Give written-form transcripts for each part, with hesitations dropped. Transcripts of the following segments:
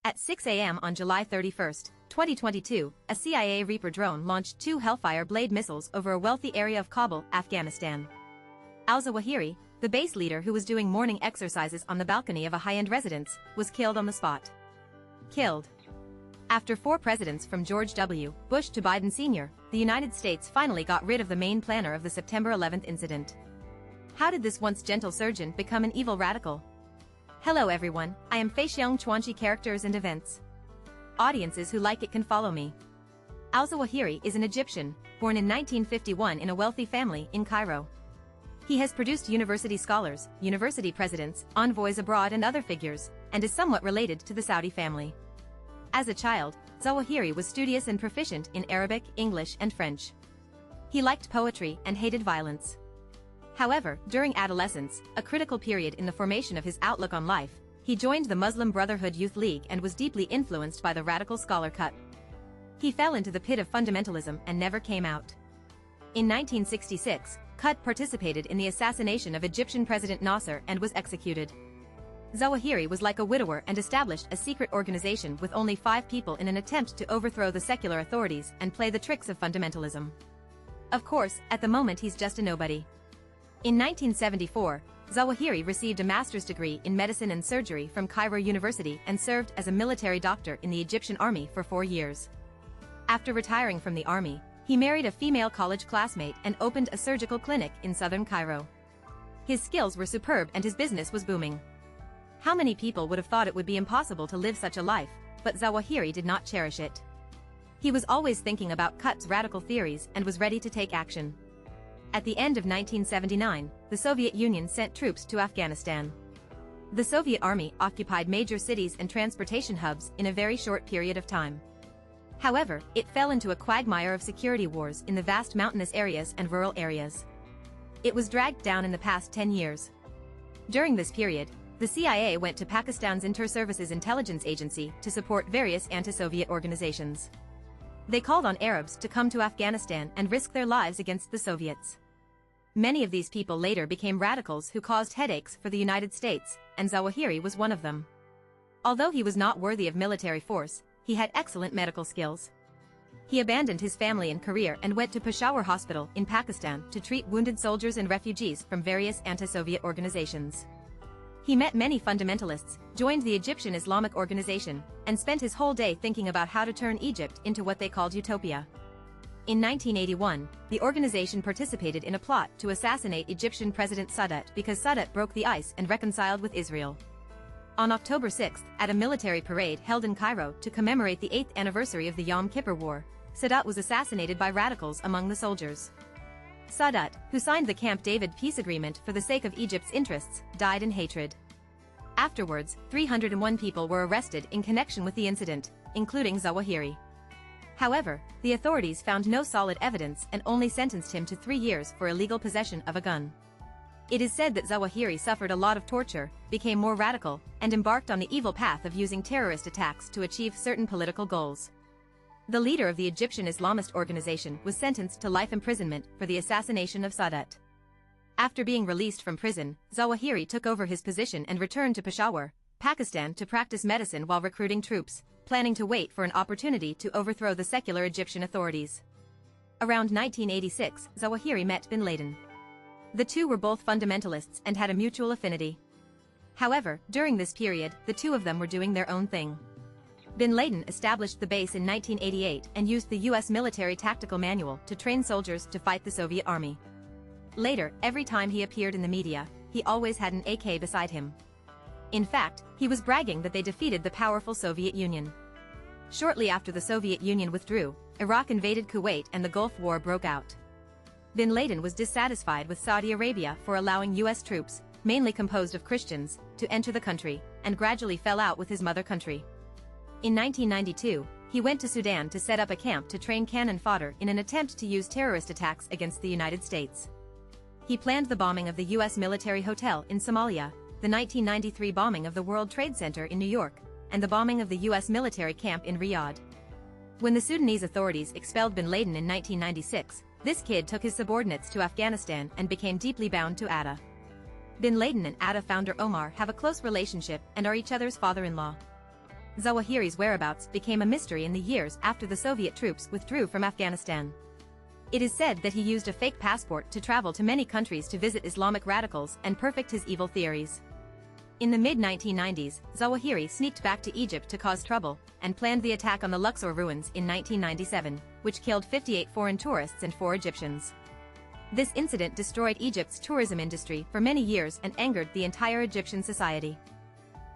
At 6 a.m. on July 31, 2022, a CIA Reaper drone launched 2 Hellfire Blade missiles over a wealthy area of Kabul, Afghanistan. Al-Zawahiri, the base leader who was doing morning exercises on the balcony of a high-end residence, was killed on the spot. Killed. After 4 presidents from George W. Bush to Biden Sr., the United States finally got rid of the main planner of the September 11 incident. How did this once gentle surgeon become an evil radical? Hello everyone, I am Feixiang Chuanchi Characters and Events. Audiences who like it can follow me. Al-Zawahiri is an Egyptian, born in 1951 in a wealthy family in Cairo. He has produced university scholars, university presidents, envoys abroad and other figures, and is somewhat related to the Saudi family. As a child, Zawahiri was studious and proficient in Arabic, English and French. He liked poetry and hated violence. However, during adolescence, a critical period in the formation of his outlook on life, he joined the Muslim Brotherhood Youth League and was deeply influenced by the radical scholar Qut. He fell into the pit of fundamentalism and never came out. In 1966, Qut participated in the assassination of Egyptian President Nasser and was executed. Zawahiri was like a widower and established a secret organization with only 5 people in an attempt to overthrow the secular authorities and play the tricks of fundamentalism. Of course, at the moment he's just a nobody. In 1974, Zawahiri received a master's degree in medicine and surgery from Cairo University and served as a military doctor in the Egyptian army for 4 years. After retiring from the army, he married a female college classmate and opened a surgical clinic in southern Cairo. His skills were superb and his business was booming. How many people would have thought it would be impossible to live such a life, but Zawahiri did not cherish it. He was always thinking about Qut's radical theories and was ready to take action. At the end of 1979, the Soviet Union sent troops to Afghanistan. The Soviet army occupied major cities and transportation hubs in a very short period of time. However, it fell into a quagmire of security wars in the vast mountainous areas and rural areas. It was dragged down in the past 10 years. During this period, the CIA went to Pakistan's Inter-Services Intelligence Agency to support various anti-Soviet organizations. They called on Arabs to come to Afghanistan and risk their lives against the Soviets. Many of these people later became radicals who caused headaches for the United States, and Zawahiri was one of them. Although he was not worthy of military force, he had excellent medical skills. He abandoned his family and career and went to Peshawar Hospital in Pakistan to treat wounded soldiers and refugees from various anti-Soviet organizations. He met many fundamentalists, joined the Egyptian Islamic Organization, and spent his whole day thinking about how to turn Egypt into what they called utopia. In 1981, the organization participated in a plot to assassinate Egyptian President Sadat because Sadat broke the ice and reconciled with Israel. On October 6, at a military parade held in Cairo to commemorate the 8th anniversary of the Yom Kippur War, Sadat was assassinated by radicals among the soldiers. Sadat, who signed the Camp David peace agreement for the sake of Egypt's interests, died in hatred. Afterwards, 301 people were arrested in connection with the incident, including Zawahiri. However, the authorities found no solid evidence and only sentenced him to 3 years for illegal possession of a gun. It is said that Zawahiri suffered a lot of torture, became more radical, and embarked on the evil path of using terrorist attacks to achieve certain political goals. The leader of the Egyptian Islamist organization was sentenced to life imprisonment for the assassination of Sadat. After being released from prison, Zawahiri took over his position and returned to Peshawar, Pakistan to practice medicine while recruiting troops, planning to wait for an opportunity to overthrow the secular Egyptian authorities. Around 1986, Zawahiri met bin Laden. The two were both fundamentalists and had a mutual affinity. However, during this period, the two of them were doing their own thing. Bin Laden established the base in 1988 and used the U.S. military tactical manual to train soldiers to fight the Soviet army. Later, every time he appeared in the media, he always had an AK beside him. In fact, he was bragging that they defeated the powerful Soviet Union. Shortly after the Soviet Union withdrew, Iraq invaded Kuwait and the Gulf War broke out. Bin Laden was dissatisfied with Saudi Arabia for allowing U.S. troops, mainly composed of Christians, to enter the country, and gradually fell out with his mother country. In 1992, he went to Sudan to set up a camp to train cannon fodder in an attempt to use terrorist attacks against the United States. He planned the bombing of the U.S. military hotel in Somalia, the 1993 bombing of the World Trade Center in New York, and the bombing of the U.S. military camp in Riyadh. When the Sudanese authorities expelled bin Laden in 1996, this kid took his subordinates to Afghanistan and became deeply bound to Atta. Bin Laden and Atta founder Omar have a close relationship and are each other's father-in-law. Zawahiri's whereabouts became a mystery in the years after the Soviet troops withdrew from Afghanistan. It is said that he used a fake passport to travel to many countries to visit Islamic radicals and perfect his evil theories. In the mid-1990s, Zawahiri sneaked back to Egypt to cause trouble, and planned the attack on the Luxor ruins in 1997, which killed 58 foreign tourists and 4 Egyptians. This incident destroyed Egypt's tourism industry for many years and angered the entire Egyptian society.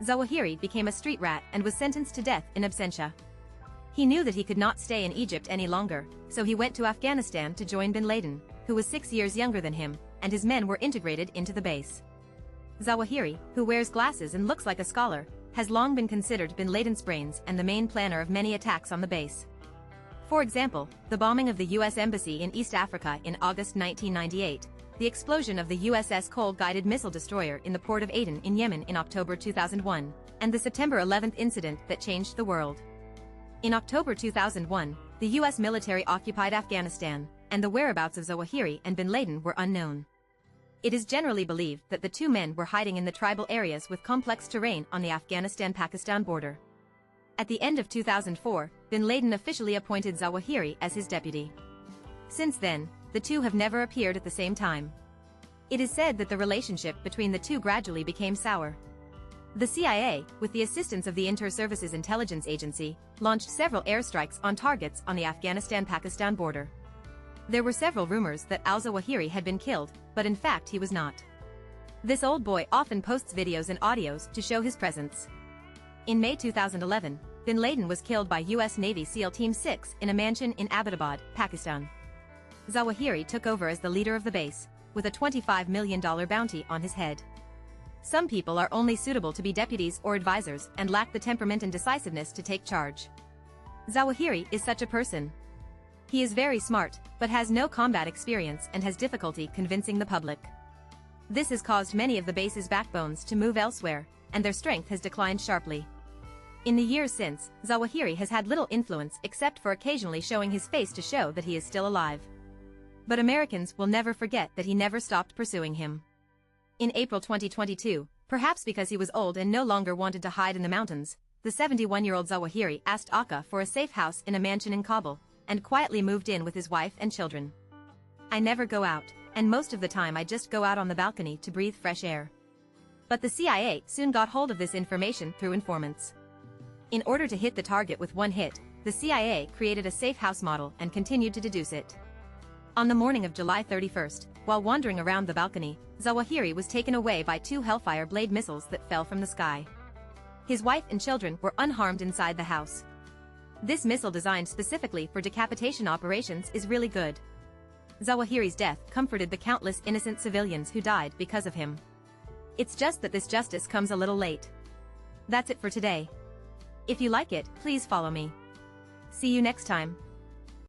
Zawahiri became a street rat and was sentenced to death in absentia. He knew that he could not stay in Egypt any longer, so he went to Afghanistan to join bin Laden, who was 6 years younger than him, and his men were integrated into the base. Zawahiri, who wears glasses and looks like a scholar, has long been considered bin Laden's brains and the main planner of many attacks on the base. For example, the bombing of the U.S. Embassy in East Africa in August 1998, the explosion of the USS Cole guided missile destroyer in the port of Aden in Yemen in October 2001, and the September 11 incident that changed the world. In October 2001, the U.S. military occupied Afghanistan, and the whereabouts of Zawahiri and bin Laden were unknown. It is generally believed that the two men were hiding in the tribal areas with complex terrain on the Afghanistan-Pakistan border. At the end of 2004, bin Laden officially appointed Zawahiri as his deputy. Since then, the two have never appeared at the same time. It is said that the relationship between the two gradually became sour. The CIA, with the assistance of the Inter-Services Intelligence Agency, launched several airstrikes on targets on the Afghanistan-Pakistan border. There were several rumors that al-Zawahiri had been killed, but in fact he was not. This old boy often posts videos and audios to show his presence. In May 2011, bin Laden was killed by U.S. Navy SEAL Team 6 in a mansion in Abbottabad, Pakistan. Zawahiri took over as the leader of the base, with a $25 million bounty on his head. Some people are only suitable to be deputies or advisors and lack the temperament and decisiveness to take charge. Zawahiri is such a person. He is very smart, but has no combat experience and has difficulty convincing the public. This has caused many of the base's backbones to move elsewhere, and their strength has declined sharply. In the years since, Zawahiri has had little influence except for occasionally showing his face to show that he is still alive. But Americans will never forget that he never stopped pursuing him. In April 2022, perhaps because he was old and no longer wanted to hide in the mountains, the 71-year-old Zawahiri asked Akka for a safe house in a mansion in Kabul, and quietly moved in with his wife and children. "I never go out, and most of the time I just go out on the balcony to breathe fresh air." But the CIA soon got hold of this information through informants. In order to hit the target with one hit, the CIA created a safe house model and continued to deduce it. On the morning of July 31st, while wandering around the balcony, Zawahiri was taken away by 2 Hellfire blade missiles that fell from the sky. His wife and children were unharmed inside the house. This missile designed specifically for decapitation operations is really good. Zawahiri's death comforted the countless innocent civilians who died because of him. It's just that this justice comes a little late. That's it for today. If you like it, please follow me. See you next time.